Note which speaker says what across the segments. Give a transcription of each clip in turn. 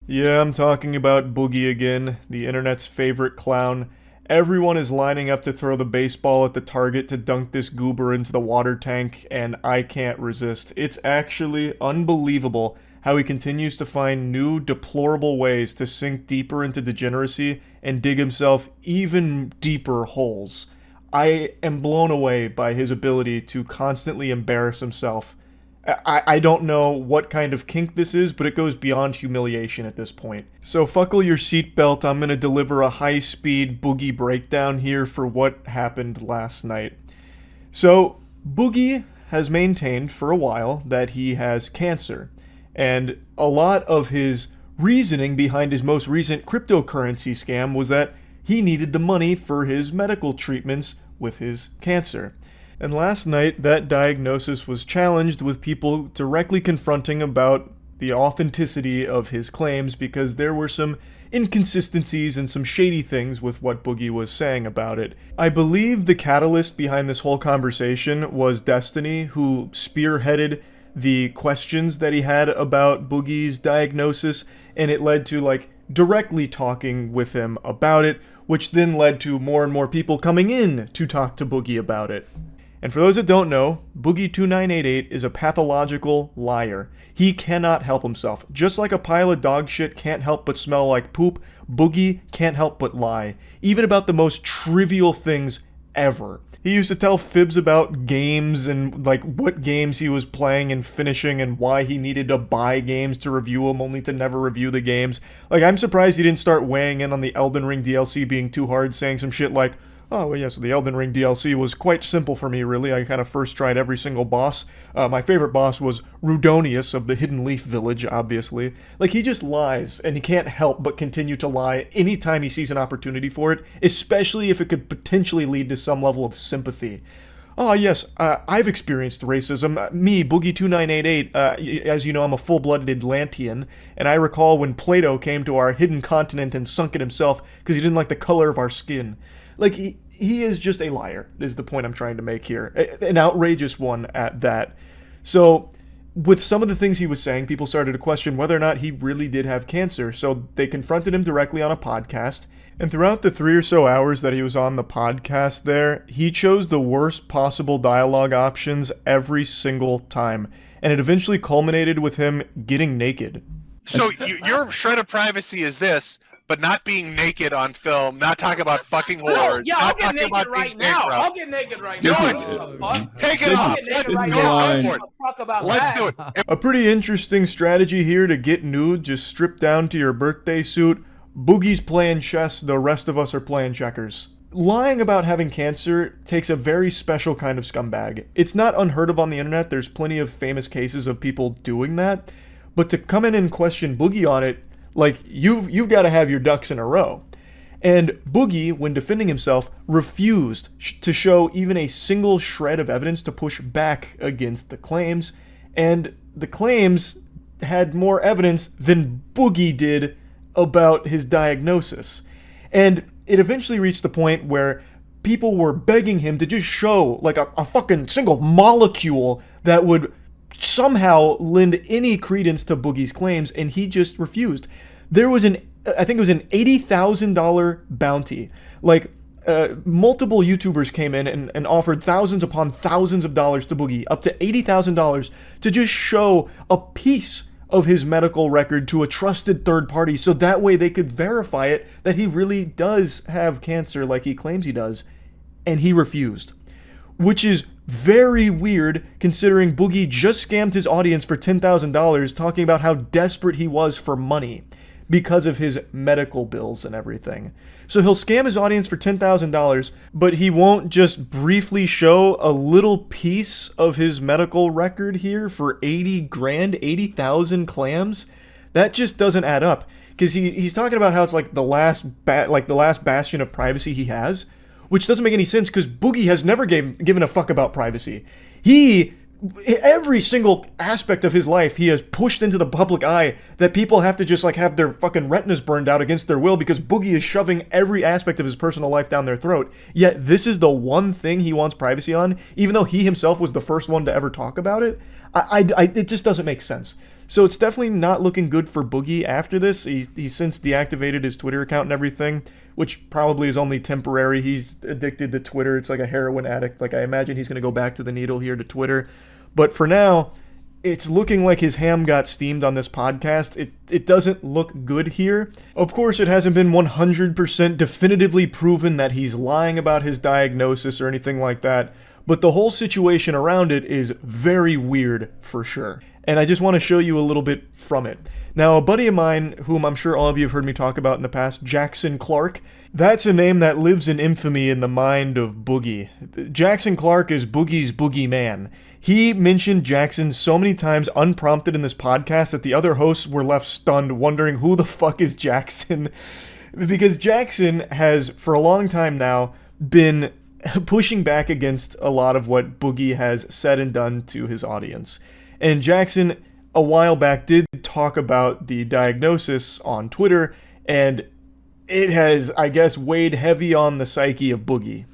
Speaker 1: Yeah, I'm talking about Boogie again, the internet's favorite clown. Everyone is lining up to throw the baseball at the target to dunk this goober into the water tank, and I can't resist. It's actually unbelievable how he continues to find new, deplorable ways to sink deeper into degeneracy and dig himself even deeper holes. I am blown away by his ability to constantly embarrass himself. I don't know what kind of kink this is, but it goes beyond humiliation at this point. So buckle your seatbelt, I'm gonna deliver a high-speed Boogie breakdown here for what happened last night. So, Boogie has maintained for a while that he has cancer, and a lot of his reasoning behind his most recent cryptocurrency scam was that he needed the money for his medical treatments with his cancer. And last night, that diagnosis was challenged with people directly confronting about the authenticity of his claims because there were some inconsistencies and some shady things with what Boogie was saying about it. I believe the catalyst behind this whole conversation was Destiny, who spearheaded the questions that he had about Boogie's diagnosis, and it led to, directly talking with him about it, which then led to more and more people coming in to talk to Boogie about it. And for those that don't know, Boogie2988 is a pathological liar. He cannot help himself. Just like a pile of dog shit can't help but smell like poop, Boogie can't help but lie. Even about the most trivial things ever. He used to tell fibs about games and what games he was playing and finishing and why he needed to buy games to review them only to never review the games. I'm surprised he didn't start weighing in on the Elden Ring DLC being too hard, saying some shit like, oh, well, yeah, so the Elden Ring DLC was quite simple for me, really. I kind of first tried every single boss. My favorite boss was Rudonius of the Hidden Leaf Village, obviously. He just lies, and he can't help but continue to lie anytime he sees an opportunity for it, especially if it could potentially lead to some level of sympathy. Oh, yes, I've experienced racism. Me, Boogie2988, as you know, I'm a full-blooded Atlantean, and I recall when Plato came to our hidden continent and sunk it himself because he didn't like the color of our skin. He is just a liar, is the point I'm trying to make here. An outrageous one at that. So, with some of the things he was saying, people started to question whether or not he really did have cancer, so they confronted him directly on a podcast, and throughout the 3 or so hours that he was on the podcast there, he chose the worst possible dialogue options every single time, and it eventually culminated with him getting naked.
Speaker 2: So, your shred of privacy is this, but not being naked on film, not talking about fucking whores.
Speaker 3: Yeah,
Speaker 2: not
Speaker 3: I'll get
Speaker 2: talking
Speaker 3: naked right now. I'll get naked right now.
Speaker 2: Take it off. Let's do it.
Speaker 1: A pretty interesting strategy here to get nude, just strip down to your birthday suit. Boogie's playing chess, the rest of us are playing checkers. Lying about having cancer takes a very special kind of scumbag. It's not unheard of on the internet, there's plenty of famous cases of people doing that, but to come in and question Boogie on it, you've got to have your ducks in a row. And Boogie, when defending himself, refused to show even a single shred of evidence to push back against the claims, and the claims had more evidence than Boogie did about his diagnosis. And it eventually reached the point where people were begging him to just show, a fucking single molecule that would somehow lend any credence to Boogie's claims, and he just refused. There was I think it was an $80,000 bounty. Multiple YouTubers came in and offered thousands upon thousands of dollars to Boogie, up to $80,000, to just show a piece of his medical record to a trusted third party, so that way they could verify it, that he really does have cancer like he claims he does, and he refused. Which is very weird, considering Boogie just scammed his audience for $10,000 talking about how desperate he was for money because of his medical bills and everything. So he'll scam his audience for $10,000, but he won't just briefly show a little piece of his medical record here for 80 grand, 80,000 clams? That just doesn't add up. Because he's talking about how it's the last bastion of privacy he has, which doesn't make any sense because Boogie has never given a fuck about privacy. Every single aspect of his life, he has pushed into the public eye that people have to just have their fucking retinas burned out against their will because Boogie is shoving every aspect of his personal life down their throat. Yet this is the one thing he wants privacy on, even though he himself was the first one to ever talk about it. It just doesn't make sense. So it's definitely not looking good for Boogie after this. He's since deactivated his Twitter account and everything, which probably is only temporary. He's addicted to Twitter. It's like a heroin addict. Like, I imagine he's going to go back to the needle here to Twitter. But for now, it's looking like his ham got steamed on this podcast. It doesn't look good here. Of course, it hasn't been 100% definitively proven that he's lying about his diagnosis or anything like that, but the whole situation around it is very weird for sure. And I just want to show you a little bit from it. Now, a buddy of mine, whom I'm sure all of you have heard me talk about in the past, Jackson Clark, that's a name that lives in infamy in the mind of Boogie. Jackson Clark is Boogie's boogeyman. He mentioned Jackson so many times unprompted in this podcast that the other hosts were left stunned, wondering who the fuck is Jackson? Because Jackson has, for a long time now, been pushing back against a lot of what Boogie has said and done to his audience. And Jackson, a while back, did talk about the diagnosis on Twitter, and it has, I guess, weighed heavy on the psyche of Boogie.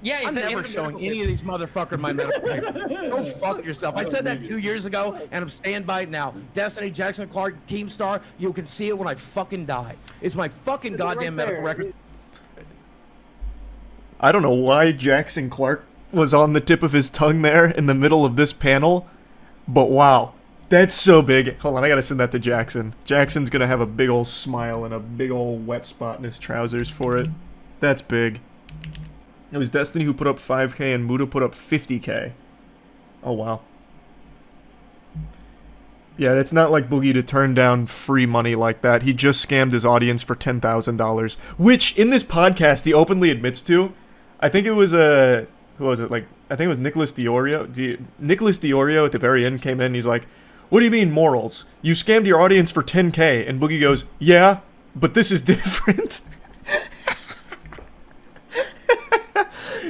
Speaker 3: Yeah, I'm never showing any of these motherfuckers my medical paper. Go fuck yourself. I said that 2 years ago, and I'm staying by it now. Destiny, Jackson Clark, Keemstar, you can see it when I fucking die. It's my fucking goddamn medical record.
Speaker 1: I don't know why Jackson Clark was on the tip of his tongue there in the middle of this panel, but wow. That's so big. Hold on, I gotta send that to Jackson. Jackson's gonna have a big old smile and a big old wet spot in his trousers for it. That's big. It was Destiny who put up 5K and Muda put up 50K. Oh, wow. Yeah, it's not like Boogie to turn down free money like that. He just scammed his audience for $10,000. Which, in this podcast, he openly admits to. I think it was, who was it? Like, I think it was Nicholas Diorio. Nicholas Diorio at the very end came in and he's like, "What do you mean morals? You scammed your audience for 10K. And Boogie goes, "Yeah, but this is different."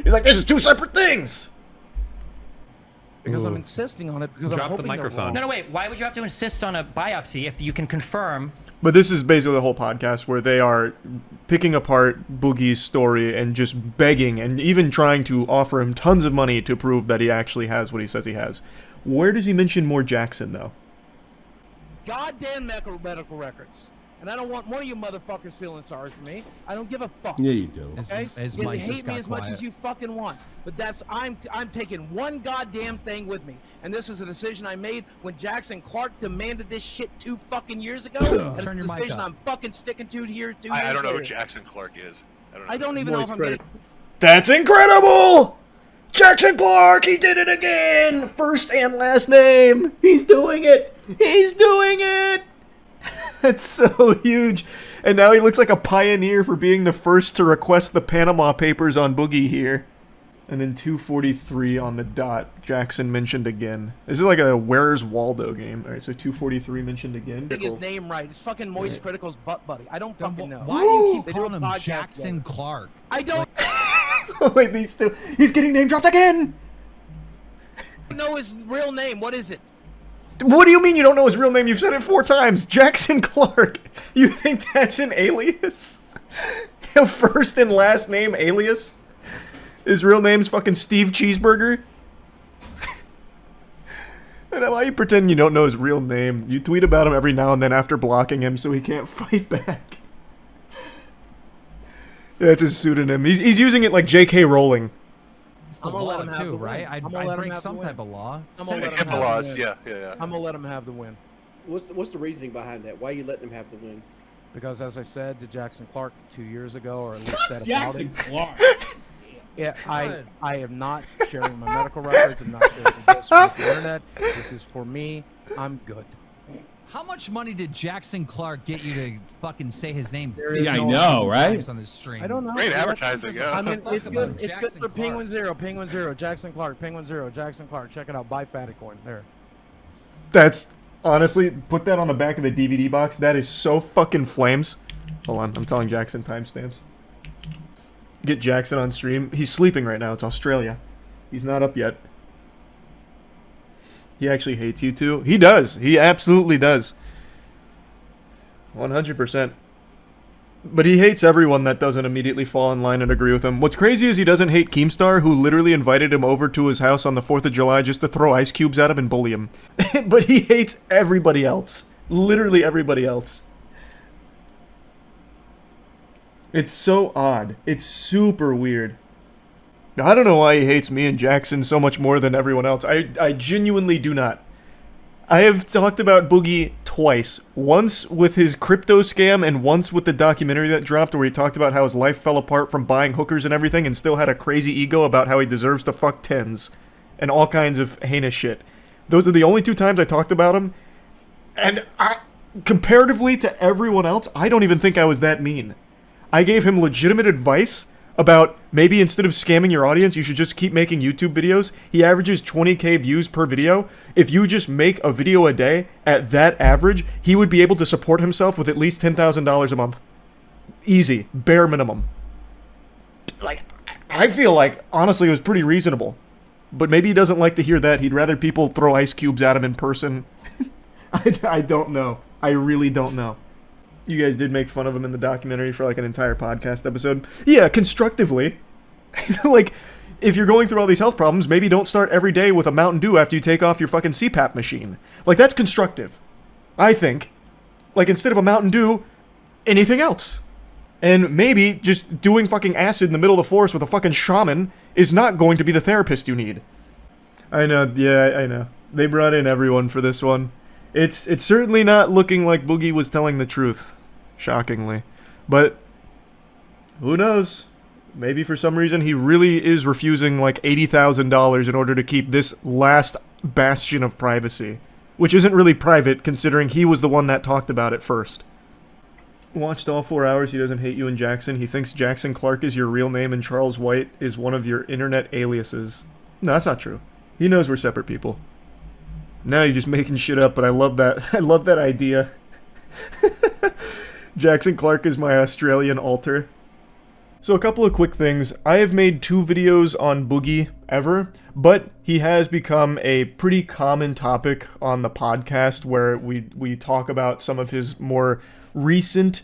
Speaker 1: He's like, "This is two separate things."
Speaker 3: Because I'm insisting on it. Because I'm hoping
Speaker 4: the microphone.
Speaker 5: No, wait. Why would you have to insist on a biopsy if you can confirm?
Speaker 1: But this is basically the whole podcast where they are picking apart Boogie's story and just begging and even trying to offer him tons of money to prove that he actually has what he says he has. Where does he mention more Jackson, though?
Speaker 3: Goddamn medical records. And I don't want one of you motherfuckers feeling sorry for me. I don't give a fuck.
Speaker 6: Yeah, you do.
Speaker 3: Okay?
Speaker 4: As
Speaker 3: You
Speaker 4: Mike
Speaker 3: can
Speaker 4: just
Speaker 3: hate me
Speaker 4: got
Speaker 3: as much
Speaker 4: quiet.
Speaker 3: as you fucking want. But that's I'm taking one goddamn thing with me. And this is a decision I made when Jackson Clark demanded this shit 2 fucking years ago. And it's
Speaker 4: Turn
Speaker 3: a
Speaker 4: your mic
Speaker 3: decision
Speaker 4: up.
Speaker 3: I'm fucking sticking to here 2 years
Speaker 2: I don't know who
Speaker 3: later.
Speaker 2: Jackson Clark is.
Speaker 3: I don't even know if I'm getting...
Speaker 1: That's incredible! Jackson Clark, he did it again! First and last name! He's doing it! He's doing it! That's so huge. And now he looks like a pioneer for being the first to request the Panama Papers on Boogie here. And then 2:43 on the dot. Jackson mentioned again. This is like a Where's Waldo game. Alright, so 2:43 mentioned again.
Speaker 3: getting his name right. It's fucking Moist Critical's butt buddy. I don't fucking know.
Speaker 4: Why do you
Speaker 3: They
Speaker 4: keep
Speaker 3: do
Speaker 4: calling
Speaker 3: a
Speaker 4: him
Speaker 3: podcast
Speaker 4: Jackson
Speaker 3: together.
Speaker 4: Clark?
Speaker 3: I don't
Speaker 1: Wait, he's getting name dropped again!
Speaker 3: know his real name. What is it?
Speaker 1: What do you mean you don't know his real name? You've said it 4 times. Jackson Clark. You think that's an alias? A first and last name alias? His real name's fucking Steve Cheeseburger? And why you pretend you don't know his real name? You tweet about him every now and then after blocking him so he can't fight back. That's his pseudonym. He's using it like J.K. Rowling.
Speaker 4: It's the
Speaker 3: I'm gonna let
Speaker 4: law
Speaker 3: him have
Speaker 4: too,
Speaker 3: the
Speaker 4: right?
Speaker 3: win.
Speaker 4: I'd
Speaker 3: I'm gonna let him
Speaker 4: break
Speaker 3: have
Speaker 4: some
Speaker 3: the win.
Speaker 4: type of law.
Speaker 3: I'm gonna let him
Speaker 2: HIPAA
Speaker 3: have
Speaker 2: laws,
Speaker 3: the win.
Speaker 2: yeah.
Speaker 3: I'm gonna let him have the win.
Speaker 6: What's the reasoning behind that? Why are you letting him have the win?
Speaker 3: Because as I said to Jackson Clark 2 years ago, or at least said about
Speaker 7: Jackson
Speaker 3: it,
Speaker 7: Clark.
Speaker 3: yeah, I am not sharing my medical records. I'm not sharing this with the internet. This is for me. I'm good.
Speaker 4: How much money did Jackson Clark get you to fucking say his name?
Speaker 3: There is
Speaker 7: Yeah, I
Speaker 3: no-
Speaker 7: know, right?
Speaker 4: On this stream.
Speaker 3: I don't know.
Speaker 2: Great
Speaker 3: Yeah,
Speaker 2: advertising, yeah.
Speaker 3: I mean, it's good. It's good
Speaker 4: Jackson
Speaker 3: for
Speaker 4: Clark.
Speaker 3: Penguin Zero, Penguin Zero, Jackson Clark, Penguin Zero, Jackson Clark. Check it out. Buy Fattycoin. There.
Speaker 1: That's, honestly, put that on the back of the DVD box. That is so fucking flames. Hold on, I'm telling Jackson timestamps. Get Jackson on stream. He's sleeping right now. It's Australia. He's not up yet. He actually hates you too. He does. He absolutely does. 100%. But he hates everyone that doesn't immediately fall in line and agree with him. What's crazy is he doesn't hate Keemstar, who literally invited him over to his house on the 4th of July just to throw ice cubes at him and bully him. But he hates everybody else. Literally everybody else. It's so odd. It's super weird. I don't know why he hates me and Jackson so much more than everyone else. I genuinely do not. I have talked about Boogie twice. Once with his crypto scam and once with the documentary that dropped where he talked about how his life fell apart from buying hookers and everything and still had a crazy ego about how he deserves to fuck tens. And all kinds of heinous shit. Those are the only 2 times I talked about him. And comparatively to everyone else, I don't even think I was that mean. I gave him legitimate advice about maybe instead of scamming your audience, you should just keep making YouTube videos. He averages 20k views per video. If you just make a video a day at that average, he would be able to support himself with at least $10,000 a month. Easy. Bare minimum. Like, I feel like, honestly, it was pretty reasonable. But maybe he doesn't like to hear that. He'd rather people throw ice cubes at him in person. I don't know. I really don't know. You guys did make fun of him in the documentary for like an entire podcast episode. Yeah, constructively. Like, if you're going through all these health problems, maybe don't start every day with a Mountain Dew after you take off your fucking CPAP machine. Like, that's constructive. I think. Like, instead of a Mountain Dew, anything else. And maybe just doing fucking acid in the middle of the forest with a fucking shaman is not going to be the therapist you need. I know, yeah, I know. They brought in everyone for this one. It's certainly not looking like Boogie was telling the truth, shockingly. But who knows? Maybe for some reason he really is refusing like $80,000 in order to keep this last bastion of privacy. Which isn't really private, considering he was the one that talked about it first. Watched all 4 hours, he doesn't hate you and Jackson. He thinks Jackson Clark is your real name and Charles White is one of your internet aliases. No, that's not true. He knows we're separate people. Now you're just making shit up, but I love that. I love that idea. Jackson Clark is my Australian alter. So a couple of quick things. I have made 2 videos on Boogie ever, but he has become a pretty common topic on the podcast where we talk about some of his more recent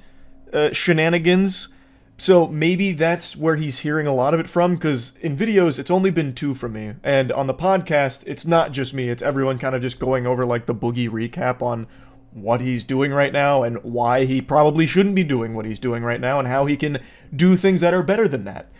Speaker 1: shenanigans. So maybe that's where he's hearing a lot of it from, because in videos, it's only been 2 from me. And on the podcast, it's not just me, it's everyone kind of just going over like the Boogie recap on what he's doing right now and why he probably shouldn't be doing what he's doing right now and how he can do things that are better than that.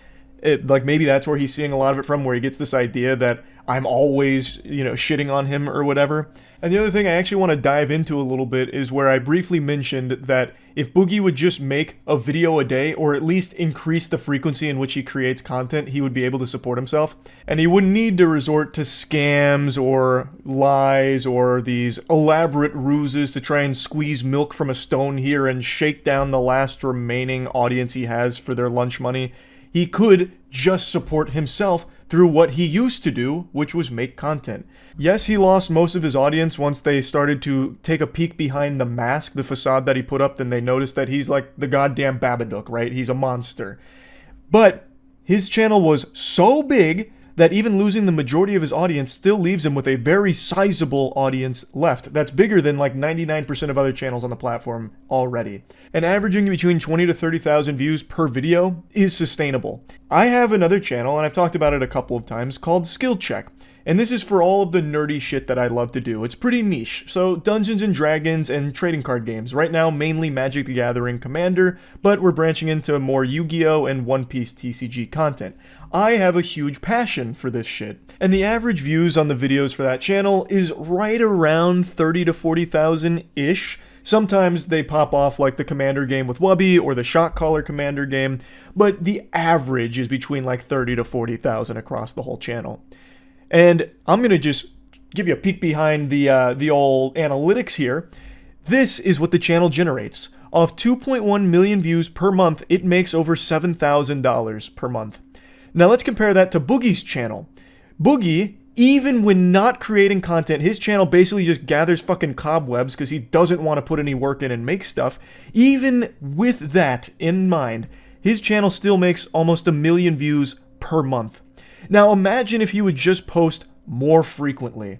Speaker 1: Like maybe that's where he's seeing a lot of it from, where he gets this idea that I'm always, shitting on him or whatever. And the other thing I actually want to dive into a little bit is where I briefly mentioned that if Boogie would just make a video a day, or at least increase the frequency in which he creates content, he would be able to support himself. And he wouldn't need to resort to scams or lies or these elaborate ruses to try and squeeze milk from a stone here and shake down the last remaining audience he has for their lunch money. He could just support himself through what he used to do, which was make content. Yes, he lost most of his audience once they started to take a peek behind the mask, the facade that he put up, then they noticed that he's like the goddamn Babadook, right? He's a monster. But his channel was so big that even losing the majority of his audience still leaves him with a very sizable audience left. That's bigger than like 99% of other channels on the platform already. And averaging between 20 to 30,000 views per video is sustainable. I have another channel, and I've talked about it a couple of times, called Skill Check. And this is for all of the nerdy shit that I love to do. It's pretty niche, so Dungeons and Dragons and trading card games. Right now, mainly Magic the Gathering Commander, but we're branching into more Yu-Gi-Oh! And One Piece TCG content. I have a huge passion for this shit, and the average views on the videos for that channel is right around 30 to 40,000-ish. Sometimes they pop off like the Commander game with Wubby or the Shot Caller Commander game, but the average is between like 30 to 40,000 across the whole channel. And I'm going to just give you a peek behind the old analytics here. This is what the channel generates. Off 2.1 million views per month, it makes over $7,000 per month. Now let's compare that to Boogie's channel. Boogie, even when not creating content, his channel basically just gathers fucking cobwebs because he doesn't want to put any work in and make stuff. Even with that in mind, his channel still makes almost 1 million views per month. Now imagine if he would just post more frequently.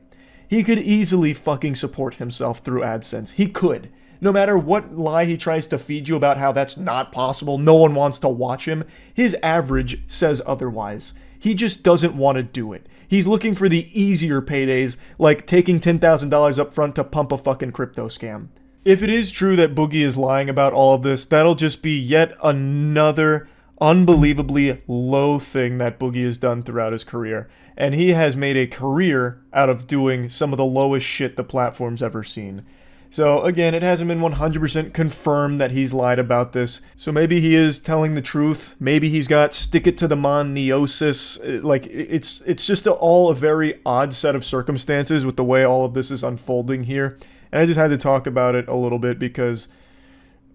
Speaker 1: He could easily fucking support himself through AdSense. He could. no matter what lie he tries to feed you about how that's not possible, no one wants to watch him, his average says otherwise. He just doesn't want to do it. He's looking for the easier paydays, like taking $10,000 up front to pump a fucking crypto scam. If it is true that Boogie is lying about all of this, that'll just be yet another unbelievably low thing that Boogie has done throughout his career. And he has made a career out of doing some of the lowest shit the platform's ever seen. So again, it hasn't been 100% confirmed that he's lied about this. So maybe he is telling the truth. Maybe he's got stick it to the man neosis. Like, it's just all a very odd set of circumstances with the way all of this is unfolding here. And I just had to talk about it a little bit because,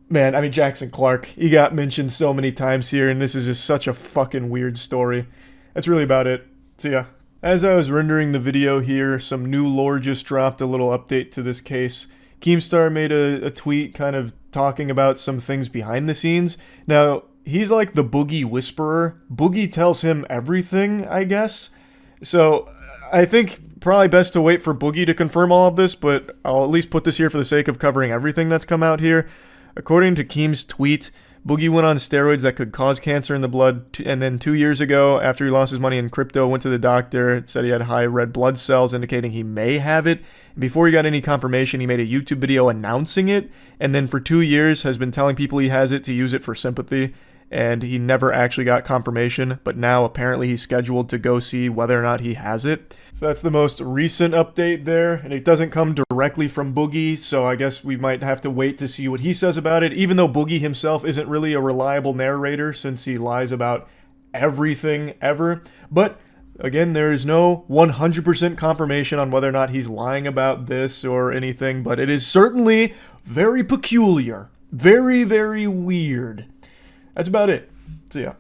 Speaker 1: man, I mean, Jackson Clark, he got mentioned so many times here, and this is just such a fucking weird story. That's really about it. See ya. As I was rendering the video here, some new lore just dropped, a little update to this case. Keemstar made a tweet kind of talking about some things behind the scenes. Now, he's like the Boogie whisperer. Boogie tells him everything, I guess. So, I think probably best to wait for Boogie to confirm all of this, but I'll at least put this here for the sake of covering everything that's come out here. According to Keem's tweet, Boogie went on steroids that could cause cancer in the blood, and then 2 years ago, after he lost his money in crypto, went to the doctor, said he had high red blood cells, indicating he may have it. And before he got any confirmation, he made a YouTube video announcing it, and then for 2 years has been telling people he has it to use it for sympathy, and he never actually got confirmation, but now apparently he's scheduled to go see whether or not he has it. So that's the most recent update there, and it doesn't come directly from Boogie, so I guess we might have to wait to see what he says about it, even though Boogie himself isn't really a reliable narrator since he lies about everything ever. But again, there is no 100% confirmation on whether or not he's lying about this or anything, but it is certainly very peculiar. Very, very weird. That's about it. See ya.